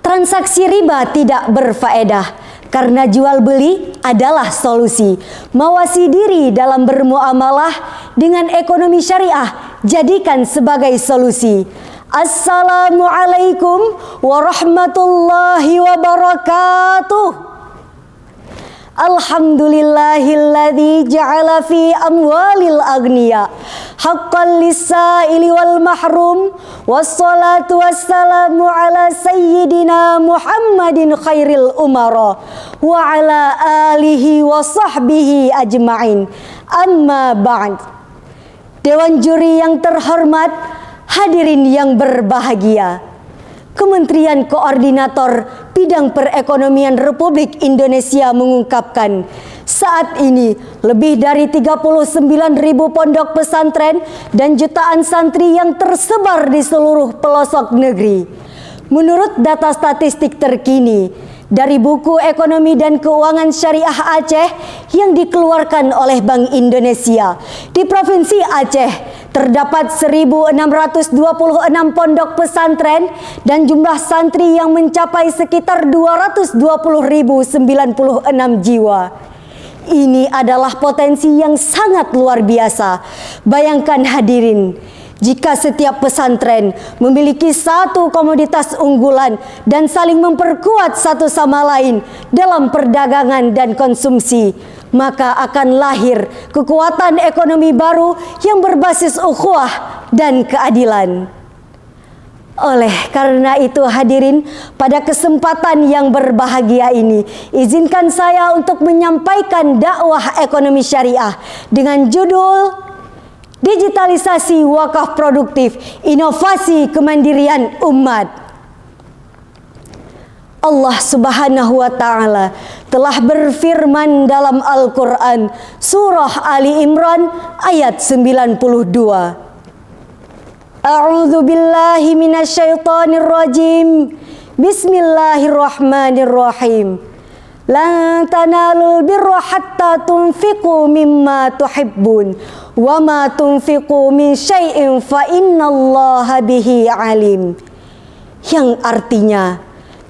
Transaksi riba tidak berfaedah karena jual beli adalah solusi. Mawasi diri dalam bermuamalah dengan ekonomi syariah, jadikan sebagai solusi. Assalamualaikum warahmatullahi wabarakatuh. Alhamdulillahilladzi ja'ala fi amwalil aghniya haqqan lis-sa'ili wal mahrum, wassalatu wassalamu ala sayyidina Muhammadin khairil umara wa ala alihi wa sahbihi ajma'in. Amma ba'd. Dewan juri yang terhormat, hadirin yang berbahagia, Kementerian Koordinator Bidang Perekonomian Republik Indonesia mengungkapkan, saat ini lebih dari 39.000 pondok pesantren dan jutaan santri yang tersebar di seluruh pelosok negeri. Menurut data statistik terkini dari buku Ekonomi dan Keuangan Syariah Aceh yang dikeluarkan oleh Bank Indonesia, di Provinsi Aceh terdapat 1.626 pondok pesantren dan jumlah santri yang mencapai sekitar 220.096 jiwa. Ini adalah potensi yang sangat luar biasa. Bayangkan hadirin, jika setiap pesantren memiliki satu komoditas unggulan dan saling memperkuat satu sama lain dalam perdagangan dan konsumsi, maka akan lahir kekuatan ekonomi baru yang berbasis ukhuwah dan keadilan. Oleh karena itu hadirin, pada kesempatan yang berbahagia ini, izinkan saya untuk menyampaikan dakwah ekonomi syariah dengan judul Digitalisasi Wakaf Produktif, Inovasi Kemandirian Umat. Allah Subhanahu wa Ta'ala telah berfirman dalam Al-Quran, Surah Ali Imran ayat 92. A'udzu billahi minasyaitonir rajim. Bismillahirrahmanirrahim. Lan tanalul birra hatta tunfiqu mimma tuhibbun wa ma tunfiqu min syai'in fa innallaha bihi alim. Yang artinya,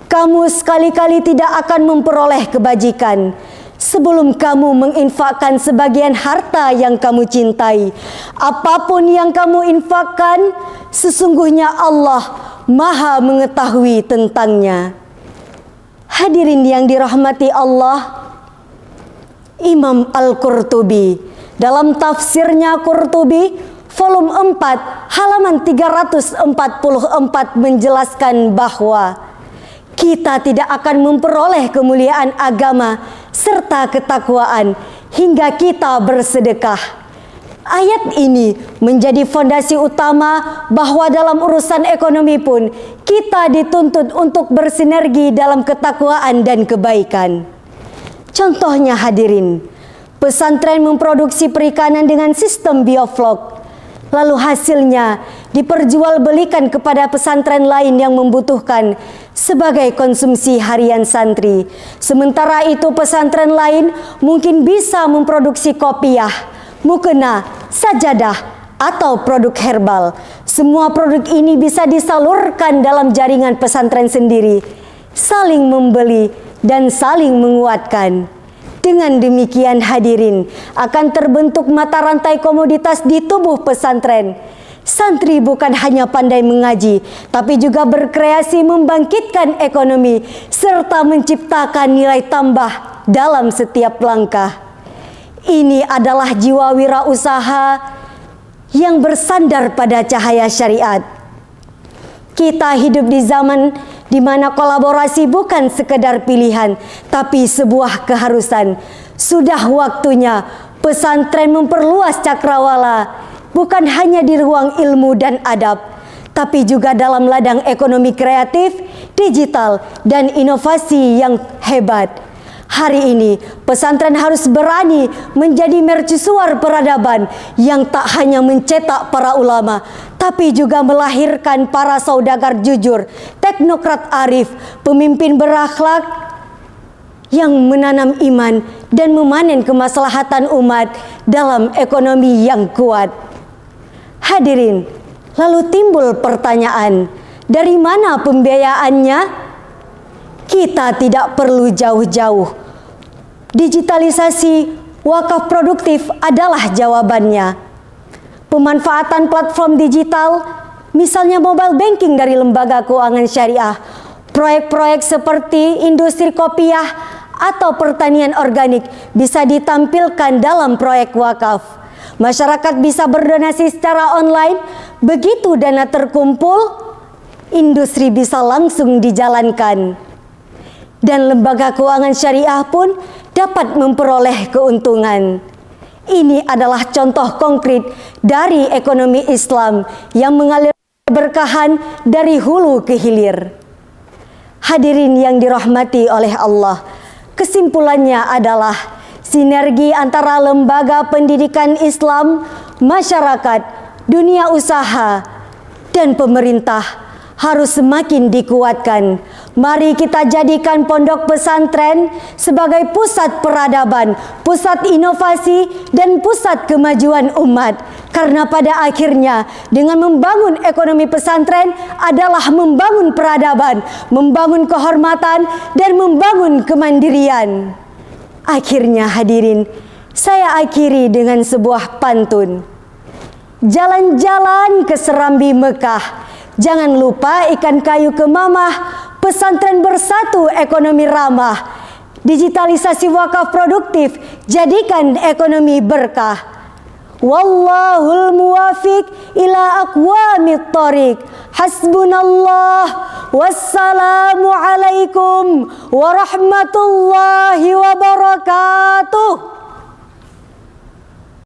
kamu sekali-kali tidak akan memperoleh kebajikan sebelum kamu menginfakkan sebagian harta yang kamu cintai. Apapun yang kamu infakkan, sesungguhnya Allah Maha mengetahui tentangnya. Hadirin yang dirahmati Allah, Imam Al-Qurtubi dalam tafsirnya Qurtubi volume 4 halaman 344 menjelaskan bahwa kita tidak akan memperoleh kemuliaan agama serta ketakwaan hingga kita bersedekah. Ayat ini menjadi fondasi utama bahwa dalam urusan ekonomi pun kita dituntut untuk bersinergi dalam ketakwaan dan kebaikan. Contohnya hadirin, pesantren memproduksi perikanan dengan sistem bioflok, lalu hasilnya diperjualbelikan kepada pesantren lain yang membutuhkan sebagai konsumsi harian santri. Sementara itu pesantren lain mungkin bisa memproduksi kopiah, mukena, sajadah, atau produk herbal. Semua produk ini bisa disalurkan dalam jaringan pesantren sendiri, saling membeli dan saling menguatkan. Dengan demikian hadirin, akan terbentuk mata rantai komoditas di tubuh pesantren. Santri bukan hanya pandai mengaji, tapi juga berkreasi membangkitkan ekonomi serta menciptakan nilai tambah dalam setiap langkah. Ini adalah jiwa wirausaha yang bersandar pada cahaya syariat. Kita hidup di zaman di mana kolaborasi bukan sekedar pilihan, tapi sebuah keharusan. Sudah waktunya pesantren memperluas cakrawala, bukan hanya di ruang ilmu dan adab, tapi juga dalam ladang ekonomi kreatif, digital, dan inovasi yang hebat. Hari ini, pesantren harus berani menjadi mercusuar peradaban yang tak hanya mencetak para ulama, tapi juga melahirkan para saudagar jujur, teknokrat arif, pemimpin berakhlak yang menanam iman dan memanen kemaslahatan umat dalam ekonomi yang kuat. Hadirin, lalu timbul pertanyaan, dari mana pembiayaannya? Kita tidak perlu jauh-jauh. Digitalisasi wakaf produktif adalah jawabannya. Pemanfaatan platform digital, misalnya mobile banking dari lembaga keuangan syariah, proyek-proyek seperti industri kopiah atau pertanian organik bisa ditampilkan dalam proyek wakaf. Masyarakat bisa berdonasi secara online, begitu dana terkumpul, industri bisa langsung dijalankan. Dan lembaga keuangan syariah pun dapat memperoleh keuntungan. Ini adalah contoh konkret dari ekonomi Islam yang mengalir keberkahan dari hulu ke hilir. Hadirin yang dirahmati oleh Allah, kesimpulannya adalah sinergi antara lembaga pendidikan Islam, masyarakat, dunia usaha, dan pemerintah harus semakin dikuatkan. Mari kita jadikan pondok pesantren sebagai pusat peradaban, pusat inovasi, dan pusat kemajuan umat. Karena pada akhirnya dengan membangun ekonomi pesantren adalah membangun peradaban, membangun kehormatan, dan membangun kemandirian. Akhirnya hadirin, saya akhiri dengan sebuah pantun. Jalan-jalan ke Serambi Mekah, jangan lupa ikan kayu ke mamah. Pesantren bersatu, ekonomi ramah. Digitalisasi wakaf produktif, jadikan ekonomi berkah. Wallahul muwafiq ila aqwamit thoriq. Hasbunallah. Wassalamu alaikum warahmatullahi wabarakatuh.